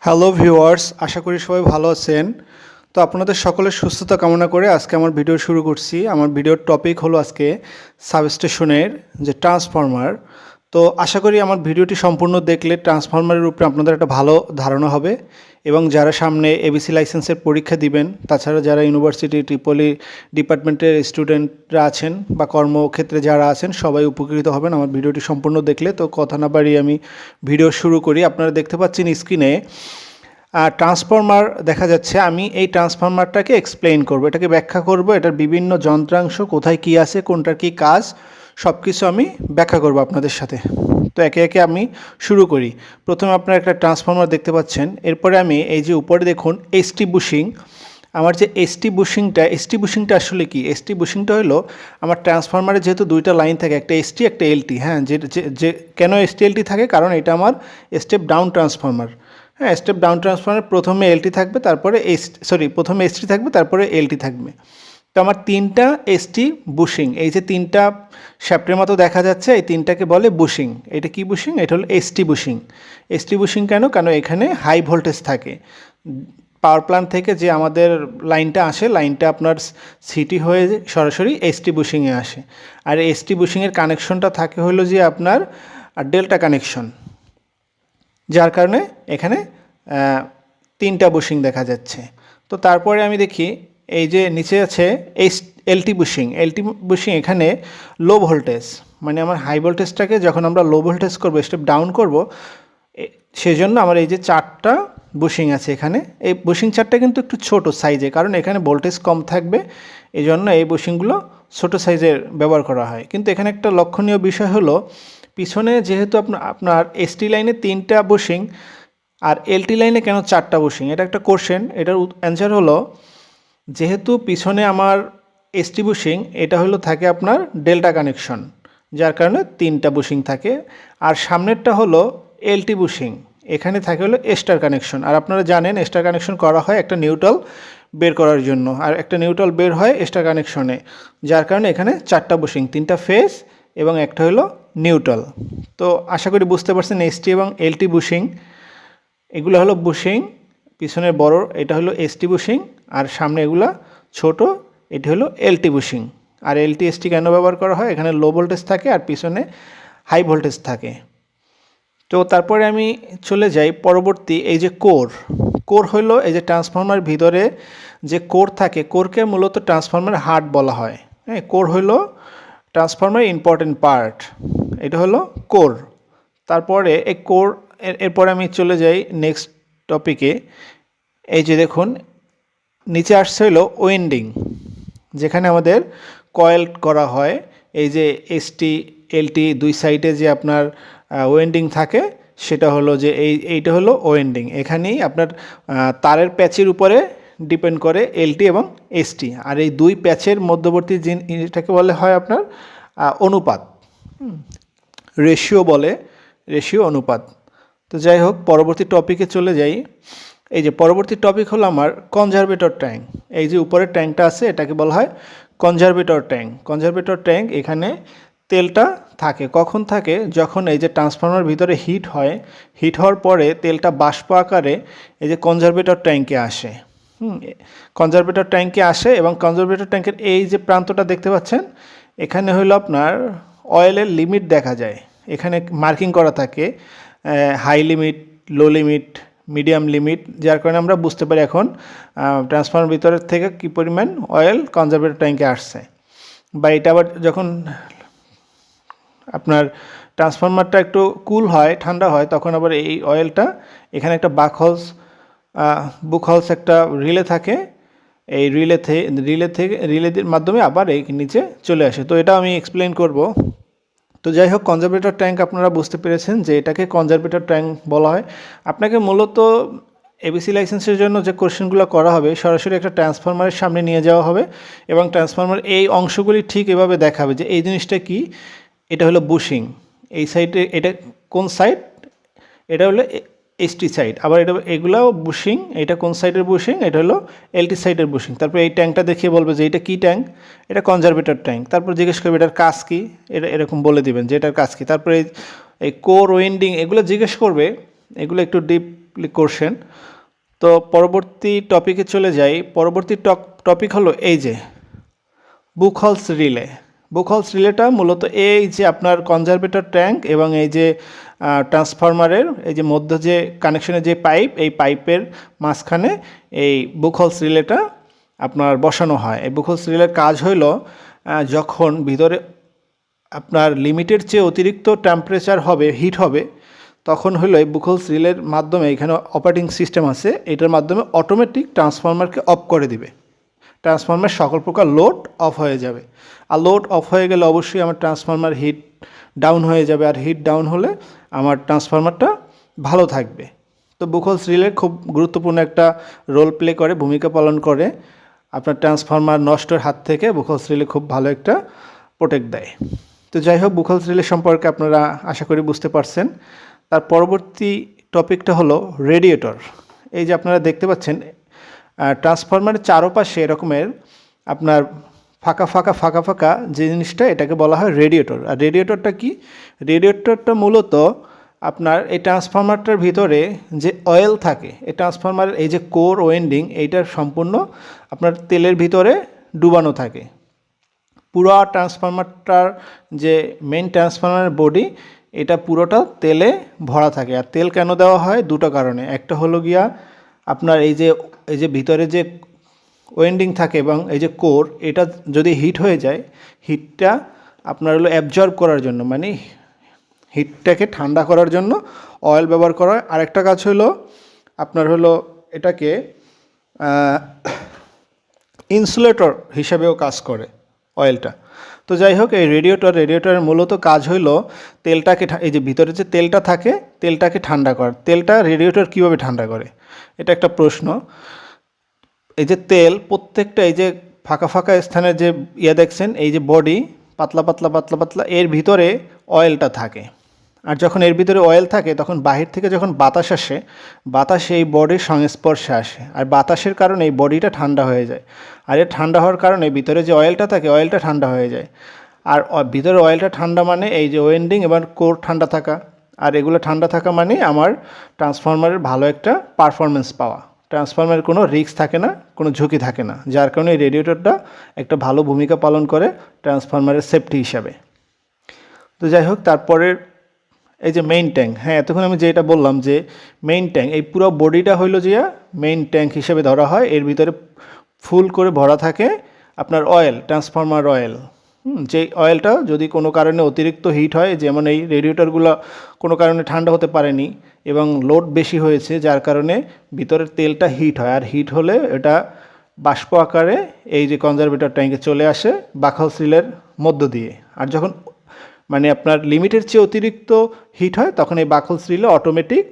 Hello viewers, আশা করি সবাই ভালো আছেন। তো আপনাদের সকলের সুস্থতা কামনা করে আজকে আমার ভিডিও শুরু করছি। আমার ভিডিওর টপিক হলো আজকে সাবস্টেশনের যে ট্রান্সফরমার। তো আশা করি আমার ভিডিওটি সম্পূর্ণ দেখলে ট্রান্সফরমারের উপরে আপনাদের একটা ভালো ধারণা হবে এবং যারা সামনে এবিসি লাইসেন্সের পরীক্ষা দিবেন, তাছাড়া যারা ইউনিভার্সিটি ট্রিপলি ডিপার্টমেন্টের স্টুডেন্টরা আছেন বা কর্মক্ষেত্রে যারা আছেন সবাই উপকৃত হবেন আমার ভিডিওটি সম্পূর্ণ দেখলে। তো কথা না বাড়িয়ে আমি ভিডিও শুরু করি। আপনারা দেখতে পাচ্ছেন স্ক্রিনে ট্রান্সফরমার দেখা যাচ্ছে। আমি এই ট্রান্সফরমারটাকে এক্সপ্লেইন করব, এটাকে ব্যাখ্যা করব, এটার বিভিন্ন যন্ত্রাংশ কোথায় কী আছে, কোনটার কী কাজ, সব কিছু আমি ব্যাখ্যা করব আপনাদের সাথে। তো একে একে আমি শুরু করি। প্রথমে আপনারা একটা ট্রান্সফরমার দেখতে পাচ্ছেন, এরপরে আমি এই যে উপরে দেখুন এসটি বুশিং। আমার যে এসটি বুশিংটা আসলে কি? এসটি বুশিংটা হলো আমার ট্রান্সফরমারে যেহেতু দুইটা লাইন থাকে, একটা এসটি একটা এলটি। হ্যাঁ, যে কেন এসটি এলটি থাকে? কারণ এটা আমার স্টেপ ডাউন ট্রান্সফরমার। হ্যাঁ, স্টেপ ডাউন ট্রান্সফরমার প্রথমে এলটি থাকবে, তারপরে প্রথমে এসটি থাকবে, তারপরে এলটি থাকবে। তো আমার তিনটা এসটি বুশিং, এই যে তিনটা শ্যাফটের মতো দেখা যাচ্ছে, এই তিনটাকে বলে বুশিং। এটা কি বুশিং? এটা হলো এসটি বুশিং। এসটি বুশিং কেন? কারণ এখানে হাই ভোল্টেজ থাকে। পাওয়ার প্ল্যান্ট থেকে যে আমাদের লাইনটা আসে, লাইনটা আপনার সিটি হয়ে সরাসরি এসটি বুশিংয়ে আসে। আর এসটি বুশিংয়ের কানেকশনটা থাকে হলো যে আপনার ডেল্টা কানেকশন, যার কারণে এখানে তিনটা বুশিং দেখা যাচ্ছে। তো তারপরে আমি দেখি এই যে নিচে আছে এলটি বুশিং। এখানে লো ভোল্টেজ, মানে আমার হাই ভোল্টেজটাকে যখন আমরা লো ভোল্টেজ করবো, স্টেপ ডাউন করব, সেজন্য আমার এই যে চারটা বুশিং আছে এখানে। এই বুশিং চারটা কিন্তু একটু ছোট সাইজে, কারণ এখানে ভোল্টেজ কম থাকবে, এই জন্য এই বুশিংগুলো ছোটো সাইজের ব্যবহার করা হয়। কিন্তু এখানে একটা লক্ষণীয় বিষয় হলো, পিছনে যেহেতু আপনার এসটি লাইনে তিনটা বুশিং আর এলটি লাইনে কেন চারটা বুশিং, এটা একটা কোশ্চেন। এটার অ্যান্সার হলো, যেহেতু পিছনে আমার এসটি বুশিং, এটা হলো থাকে আপনার ডেল্টা কানেকশন, যার কারণে তিনটা বুশিং থাকে। আর সামনেরটা হলো এলটি বুশিং, এখানে থাকে হলো স্টার কানেকশন। আর আপনারা জানেন স্টার কানেকশন করা হয় একটা নিউট্রাল বের করার জন্য, আর একটা নিউট্রাল বের হয় স্টার কানেকশনে, যার কারণে এখানে চারটা বুশিং, তিনটা ফেজ এবং একটা হলো নিউট্রাল। তো আশা করি বুঝতে পারছেন এসটি এবং এলটি বুশিং, এগুলো হলো বুশিং। পিছনের বড় এটা হলো এসটি বুশিং, আর সামনে এগুলা ছোট, এটি হলো এলটি বুশিং। আর এলটি এসটি কেন ব্যবহার করা হয়? এখানে লো ভোল্টেজ থাকে আর পিছনে হাই ভোল্টেজ থাকে। তো তারপরে আমি চলে যাই পরবর্তী, এই যে কোর হলো এই যে ট্রান্সফরমার ভিতরে যে কোর থাকে, কোরকে মূলত ট্রান্সফরমার হার্ট বলা হয়। হ্যাঁ, কোর হলো ট্রান্সফরমার ইম্পর্টেন্ট পার্ট, এটা হলো কোর। তারপরে এই কোর এরপরে আমি চলে যাই নেক্সট টপিকে। এই যে দেখুন নিচে আসছে হলো ওয়েন্ডিং, যেখানে আমাদের কয়েল করা হয়। এই যে এসটি এলটি দুই সাইডে যে আপনার ওয়েন্ডিং থাকে, সেটা হলো যে এইটা হলো ওয়েন্ডিং। এখানেই আপনার তারের প্যাচের উপরে ডিপেন্ড করে এলটি এবং এসটি। আর এই দুই প্যাচের মধ্যবর্তী যেটাকে বলে হয় আপনার অনুপাত, রেশিও অনুপাত। তো যাই হোক, পরবর্তী টপিকে চলে যাই। এই যে পরবর্তী টপিক হলো আমার কনজারভেটর ট্যাঙ্ক। এই যে উপরের ট্যাঙ্কটা আছে, এটাকে বলা হয় কনজারভেটর ট্যাঙ্ক। এখানে তেলটা থাকে, কখন থাকে? যখন এই যে ট্রান্সফরমার ভিতরে হিট হওয়ার পরে তেলটা বাষ্প আকারে এই যে কনজারভেটর ট্যাঙ্কে আসে। কনজারভেটর ট্যাঙ্কে আসে এবং কনজারভেটর ট্যাঙ্কের এই যে প্রান্তটা দেখতে পাচ্ছেন, এখানে হলো আপনার অয়েলের লিমিট দেখা যায়। এখানে মার্কিং করা থাকে, হাই লিমিট, লো লিমিট, মিডিয়াম লিমিট, যার কারণে আমরা বুঝতে পারি এখন ট্রান্সফরমার ভিতরের থেকে কী পরিমাণ অয়েল কনজারভেটর ট্যাঙ্কে আসছে। বা এটা আবার যখন আপনার ট্রান্সফরমারটা একটু কুল হয়, ঠান্ডা হয়, তখন আবার এই অয়েলটা এখানে একটা বুক হলস একটা রিলে থাকে, এই রিলের মাধ্যমে আবার এই নিচে চলে আসে। তো এটা আমি এক্সপ্লেন করব। তো যাই হোক, কনজারভেটর ট্যাঙ্ক আপনারা বুঝতে পেরেছেন যে এটাকে কনজারভেটর ট্যাঙ্ক বলা হয়। আপনাকে মূলত এবিসি লাইসেন্সের জন্য যে কোশ্চেনগুলো করা হবে, সরাসরি একটা ট্রান্সফরমারের সামনে নিয়ে যাওয়া হবে এবং ট্রান্সফরমার এই অংশগুলি ঠিক এভাবে দেখাবে যে এই জিনিসটা কি। এটা হলো বুশিং, এই সাইডে এটা কোন সাইড? এটা হলো এসটি সাইড। আবার এগুলাও বুশিং, এটা কোন সাইডের বুশিং? এটা হলো এলটি সাইডের বুশিং। তারপর এই ট্যাঙ্কটা দেখিয়ে বলবে যে এটা কী ট্যাঙ্ক? এটা কনজারভেটর ট্যাঙ্ক। তারপর জিজ্ঞেস করবে এটার কাজ কী, এটা এরকম বলে দিবেন যে এটার কাজ কী। তারপরে এই কোর ওয়েন্ডিং এগুলো জিজ্ঞেস করবে, এগুলো একটু ক্লিক করছেন। তো পরবর্তী টপিকে চলে যাই। পরবর্তী টপিক হলো এই যে বুকহলস রিলে। বুকহলস রিলেটা মূলত এই যে আপনার কনজারভেটর ট্যাঙ্ক এবং এই যে ট্রান্সফরমারের এই যে মধ্য যে কানেকশনের যে পাইপ, এই পাইপের মাঝখানে এই বুকহলস রিলেটা আপনার বসানো হয়। এই বুকহলস রিলের কাজ হইল যখন ভিতরে আপনার লিমিটের চেয়ে অতিরিক্ত টেম্পারেচার হবে, হিট হবে, তখন হলো এই বুকহলস রিলের মাধ্যমে এখানে অপারেটিং সিস্টেম আছে, এটার মাধ্যমে অটোমেটিক ট্রান্সফরমারকে অফ করে দিবে। ট্রান্সফরমার সকল প্রকার লোড অফ হয়ে যাবে। আর লোড অফ হয়ে গেলে অবশ্যই আমার ট্রান্সফরমার হিট ডাউন হয়ে যাবে, আর হিট ডাউন হলে আমার ট্রান্সফরমারটা ভালো থাকবে। তো বুকহলস রিলে খুব গুরুত্বপূর্ণ একটা রোল প্লে করে, ভূমিকা পালন করে আপনার ট্রান্সফরমার নষ্টের হাত থেকে। বুকহলস রিলে খুব ভালো একটা প্রোটেক্ট দেয়। তো যাই হোক, বুকহলস রিলে সম্পর্কে আপনারা আশা করি বুঝতে পারছেন। তার পরবর্তী টপিকটা হলো রেডিয়েটর। এই যে আপনারা দেখতে পাচ্ছেন ট্রান্সফরমারের চারপাশে এরকমের আপনার ফাঁকা ফাঁকা ফাঁকা ফাঁকা যে জিনিসটা, এটাকে বলা হয় রেডিয়েটর। আর রেডিয়েটরটা কি? রেডিয়েটরটা মূলত আপনার এই ট্রান্সফরমারটার ভিতরে যে অয়েল থাকে, এই ট্রান্সফরমারের এই যে কোর ওয়েন্ডিং, এইটার সম্পূর্ণ আপনার তেলের ভিতরে ডুবানো থাকে। পুরো ট্রান্সফরমারটার যে মেইন ট্রান্সফরমারের বডি, এটা পুরোটা তেলে ভরা থাকে। আর তেল কেন দেওয়া হয়? দুটো কারণে। একটা হলো গিয়া আপনার এই যে ভিতরে যে ওয়েন্ডিং থাকে এবং এই যে কোর, এটা যদি হিট হয়ে যায়, হিটটা আপনার হলো অ্যাবজর্ব করার জন্য, মানে হিটটাকে ঠান্ডা করার জন্য অয়েল ব্যবহার করা হয়। আরেকটা কাজ হলো আপনার হলো এটাকে ইনসুলেটর হিসাবেও কাজ করে অয়েলটা। তো যাই হোক, এই রেডিয়েটরের মূলত কাজ হইলো তেলটাকে, এই যে ভিতরে যে তেলটা থাকে, তেলটাকে ঠান্ডা করা। তেলটা রেডিয়েটর কীভাবে ঠান্ডা করে, এটা একটা প্রশ্ন। এই যে তেল প্রত্যেকটা এই যে ফাঁকা ফাঁকা স্থানের যে দেখছেন, এই যে বডি পাতলা পাতলা পাতলা পাতলা, এর ভিতরে অয়েলটা থাকে। আর যখন এর ভিতরে অয়েল থাকে, তখন বাহির থেকে যখন বাতাস আসে, বাতাস এই বডির সংস্পর্শে আসে, আর বাতাসের কারণে এই বডিটা ঠান্ডা হয়ে যায়। আর এর ঠান্ডা হওয়ার কারণে ভিতরে যে অয়েলটা থাকে, অয়েলটা ঠান্ডা হয়ে যায়। আর ভিতরে অয়েলটা ঠান্ডা মানে এই যে ওয়েন্ডিং এবং কোর ঠান্ডা থাকা, আর এগুলো ঠান্ডা থাকা মানে আমার ট্রান্সফরমারের ভালো একটা পারফরমেন্স পাওয়া। ট্রান্সফরমারের কোনো রিস্ক থাকে না, কোনো ঝুঁকি থাকে না, যার কারণে এই রেডিয়েটরটা একটা ভালো ভূমিকা পালন করে ট্রান্সফরমারের সেফটি হিসাবে। তো যাই হোক, তারপরের এই যে মেইন ট্যাঙ্ক, হ্যাঁ এতক্ষণ আমি যেটা বললাম যে মেইন ট্যাঙ্ক, এই পুরো বডিটা হইলো যে মেইন ট্যাঙ্ক হিসেবে ধরা হয়। এর ভিতরে ফুল করে ভরা থাকে আপনার অয়েল, ট্রান্সফরমার অয়েল। যে অয়েলটা যদি কোনো কারণে অতিরিক্ত হিট হয়, যেমন এই রেডিয়েটরগুলো কোনো কারণে ঠান্ডা হতে পারেনি এবং লোড বেশি হয়েছে, যার কারণে ভিতরের তেলটা হিট হয়। আর হিট হলে এটা বাষ্প আকারে এই যে কনজারভেটর ট্যাঙ্কে চলে আসে বুকহলস রিলের মধ্য দিয়ে। আর যখন মানে আপনার লিমিটের চেয়ে অতিরিক্ত হিট হয়, তখন এই বুকহলস রিলে অটোমেটিক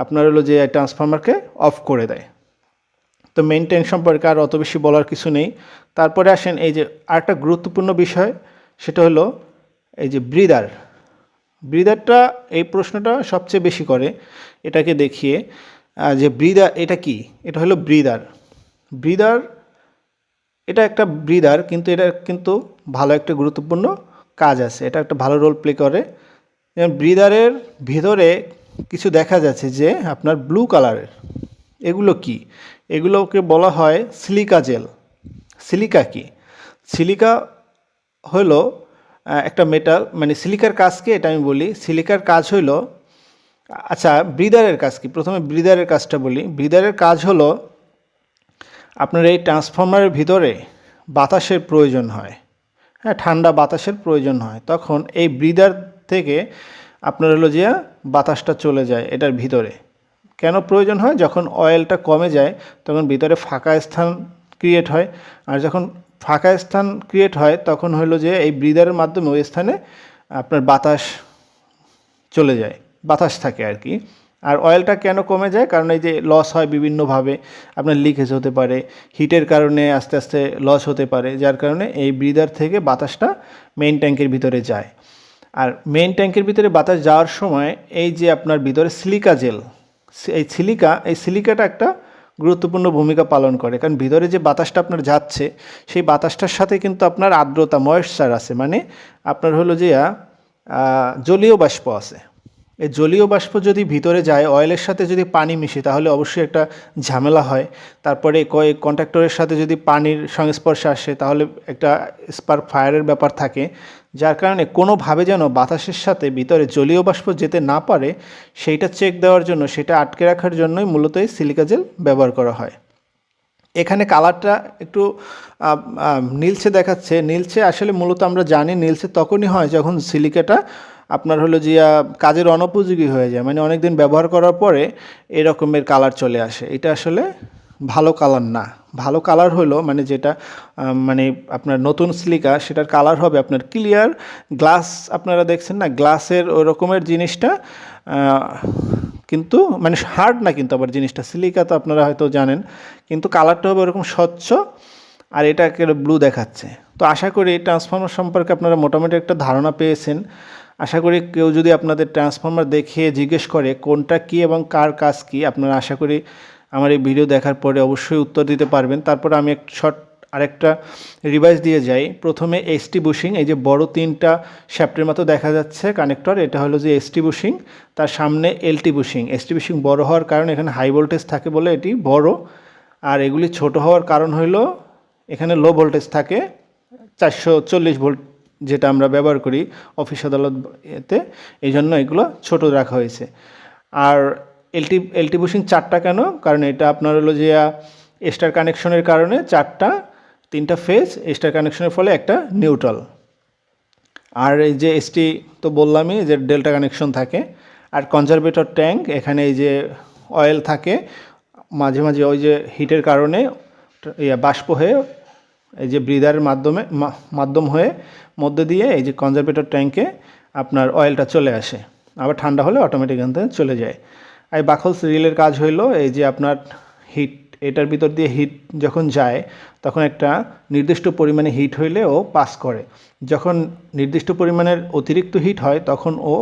আপনার হলো যে ট্রান্সফরমারকে অফ করে দেয়। তো মেইন ট্যাঙ্ক সম্পর্কে আর অত বেশি বলার কিছু নেই। তারপরে আসেন এই যে আরেকটা গুরুত্বপূর্ণ বিষয়, সেটা হলো এই যে ব্রিদারটা, এই প্রশ্নটা সবচেয়ে বেশি করে এটাকে দেখিয়ে যে ব্রিদার এটা কি। এটা হলো ব্রিদার এটা একটা ব্রিদার, কিন্তু এটা কিন্তু ভালো একটা গুরুত্বপূর্ণ কাজ আছে, এটা একটা ভালো রোল প্লে করে। যেমন ব্রিদারের ভিতরে কিছু দেখা যাচ্ছে যে আপনার ব্লু কালারের, এগুলো কি? এগুলোকে বলা হয় সিলিকা জেল। সিলিকা কি? সিলিকা হলো একটা মেটাল, মানে সিলিকার কাজ কি এটা আমি বলি। সিলিকার কাজ হলো, আচ্ছা ব্রিদারের কাজ কি, প্রথমে ব্রিদারের কাজটা বলি। ব্রিদারের কাজ হলো আপনার এই ট্রান্সফরমারের ভিতরে বাতাসের প্রয়োজন হয়, হ্যাঁ ঠান্ডা বাতাসের প্রয়োজন হয়, তখন এই ব্রিদার থেকে আপনার হলো যে বাতাসটা চলে যায় এটার ভিতরে। কেন প্রয়োজন হয়? যখন অয়েলটা কমে যায়, তখন ভিতরে ফাঁকা স্থান ক্রিয়েট হয়। আর যখন ফাঁকা স্থান ক্রিয়েট হয়, তখন হলো যে এই ব্রিদারের মাধ্যমে ওই স্থানে আপনার বাতাস চলে যায়, বাতাস থাকে আর কি। আর অয়েলটা কেন কমে যায়? কারণ এই যে লস হয় বিভিন্নভাবে, আপনার লিকেজ হতে পারে, হিটের কারণে আস্তে আস্তে লস হতে পারে, যার কারণে এই ব্রিদার থেকে বাতাসটা মেইন ট্যাঙ্কের ভিতরে যায়। আর মেইন ট্যাঙ্কের ভিতরে বাতাস যাওয়ার সময় এই যে আপনার ভিতরে সিলিকা জেল, এই সিলিকাটা একটা গুরুত্বপূর্ণ ভূমিকা পালন করে। কারণ ভিতরে যে বাতাসটা আপনার যাচ্ছে, সেই বাতাসটার সাথে কিন্তু আপনার আর্দ্রতা, ময়েশ্চার আছে, মানে আপনার হলো যে জলীয় বাষ্প আছে। এই জলীয় বাষ্প যদি ভিতরে যায়, অয়েলের সাথে যদি পানি মিশে তাহলে অবশ্যই একটা ঝামেলা হয়। তারপরে কন্ট্রাক্টরের সাথে যদি পানির সংস্পর্শে আসে তাহলে একটা স্পার্ক ফায়ারের ব্যাপার থাকে, যার কারণে কোনোভাবে যেন বাতাসের সাথে ভিতরে জলীয় বাষ্প যেতে না পারে সেইটা চেক দেওয়ার জন্য, সেটা আটকে রাখার জন্যই মূলত এই সিলিকা জেল ব্যবহার করা হয়। এখানে কালারটা একটু নীলচে দেখাচ্ছে। নীলচে আসলে মূলত আমরা জানি নীলচে তখনই হয় যখন সিলিকাটা আপনার হলো যে কাজের অনুপযোগী হয়ে যায়, মানে অনেক দিন ব্যবহার করার পরে এরকমের কালার চলে আসে। এটা আসলে ভালো কালার না। ভালো কালার হলো মানে যেটা মানে আপনার নতুন সিলিকা, সেটার কালার হবে আপনার ক্লিয়ার গ্লাস। আপনারা দেখছেন না গ্লাসের ওই রকমের জিনিসটা, কিন্তু মানে হার্ড না, কিন্তু আবার জিনিসটা সিলিকা তো আপনারা হয়তো জানেন, কিন্তু কালারটা হবে ওরকম স্বচ্ছ, আর এটা একেবারে ব্লু দেখাচ্ছে। তো আশা করি এই ট্রান্সফর্মার সম্পর্কে আপনারা মোটামুটি একটা ধারণা পেয়েছেন। আশা করি কেউ যদি আপনাদের ট্রান্সফর্মার দেখে জিজ্ঞেস করে কোনটা কী এবং কার কাজ কী, আপনারা আশা করি আমার এই ভিডিও দেখার পরে অবশ্যই উত্তর দিতে পারবেন। তারপরে আমি এক শর্ট আরেকটা রিভাইজ দিয়ে যাই। প্রথমে এসটি বুশিং, এই যে বড় 3টা শ্যাফটের মতো দেখা যাচ্ছে কানেক্টর, এটা হলো যে এসটি বুশিং। তার সামনে এলটি বুশিং। এসটি বুশিং বড় হওয়ার কারণে এখানে হাই ভোল্টেজ থাকে বলে এটি বড়, আর এগুলি ছোট হওয়ার কারণ হলো এখানে লো ভোল্টেজ থাকে 440 ভোল্ট, যেটা আমরা ব্যবহার করি অফিস আদালত এতে, এই জন্য এগুলো ছোট রাখা হয়েছে। আর এলটি বুশিং 4টা কেন? কারণ এটা আপনার হলো যে স্টার কানেকশনের কারণে 3টা ফেজ, স্টার কানেকশনের ফলে একটা নিউট্রাল। আর এই যে এসটি তো বললামই যে ডেল্টা কানেকশন থাকে। আর কনজারভেটর ট্যাঙ্ক, এখানে এই যে অয়েল থাকে, মাঝে মাঝে ওই যে হিটের কারণে বাষ্প হয়ে এই যে ব্রিদারের মাধ্যম হয়ে মধ্যে দিয়ে এই যে কনজারভেটর ট্যাঙ্কে আপনার অয়েলটা চলে আসে, আবার ঠান্ডা হলে অটোমেটিক এখান থেকে চলে যায়। আর বাকলস রিলের কাজ হইলো এই যে আপনার হিট, এটার ভিতর দিয়ে হিট যখন যায় তখন একটা নির্দিষ্ট পরিমাণে হিট হইলে ও পাস করে, যখন নির্দিষ্ট পরিমাণের অতিরিক্ত হিট হয় তখন ও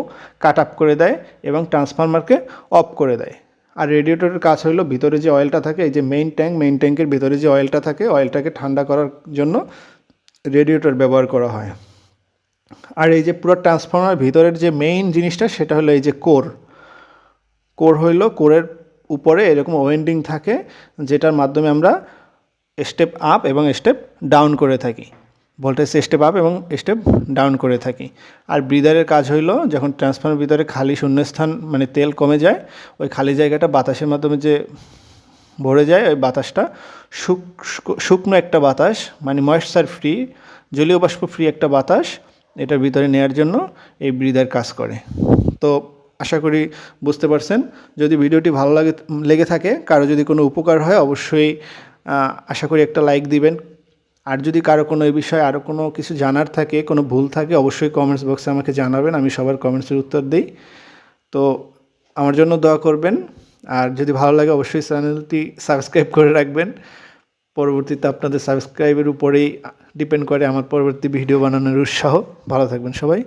কাট আপ করে দেয় এবং ট্রান্সফরমারকে অফ করে দেয়। আর রেডিয়েটরের কাজ হলো ভিতরে যে অয়েলটা থাকে, এই যে মেইন ট্যাঙ্কের ভিতরে যে অয়েলটা থাকে, অয়েলটাকে ঠান্ডা করার জন্য রেডিয়েটর ব্যবহার করা হয়। আর এই যে পুরো ট্রান্সফরমার ভিতরের যে মেইন জিনিসটা সেটা হলো এই যে কোর হইলো, কোরের উপরে এরকম ওয়েন্ডিং থাকে যেটার মাধ্যমে আমরা স্টেপ আপ এবং স্টেপ ডাউন করে থাকি, ভোল্টেজ স্টেপ আপ এবং স্টেপ ডাউন করে থাকি। আর ব্রিদারের কাজ হইলো যখন ট্রান্সফরমার ভিতরে খালি শূন্যস্থান মানে তেল কমে যায়, ওই খালি জায়গাটা বাতাসের মাধ্যমে যে ভরে যায়, ওই বাতাসটা শুকনো একটা বাতাস মানে ময়েশ্চার ফ্রি, জলীয় বাষ্প ফ্রি একটা বাতাস এটার ভিতরে নেওয়ার জন্য এই ব্রিদার কাজ করে। তো আশা করি বুঝতে পারছেন। যদি ভিডিওটি ভালো লেগে থাকে, কারো যদি কোনো উপকার হয়, অবশ্যই আশা করি একটা লাইক দিবেন। আর যদি কারো কোনো এই বিষয়ে আরও কোনো কিছু জানার থাকে, কোনো ভুল থাকে, অবশ্যই কমেন্টস বক্সে আমাকে জানাবেন, আমি সবার কমেন্টসের উত্তর দিই। তো আমার জন্য দোয়া করবেন, আর যদি ভালো লাগে অবশ্যই চ্যানেলটি সাবস্ক্রাইব করে রাখবেন। পরবর্তীতে আপনাদের সাবস্ক্রাইবের উপরেই ডিপেন্ড করে আমার পরবর্তী ভিডিও বানানোর উৎসাহ। ভালো থাকবেন সবাই।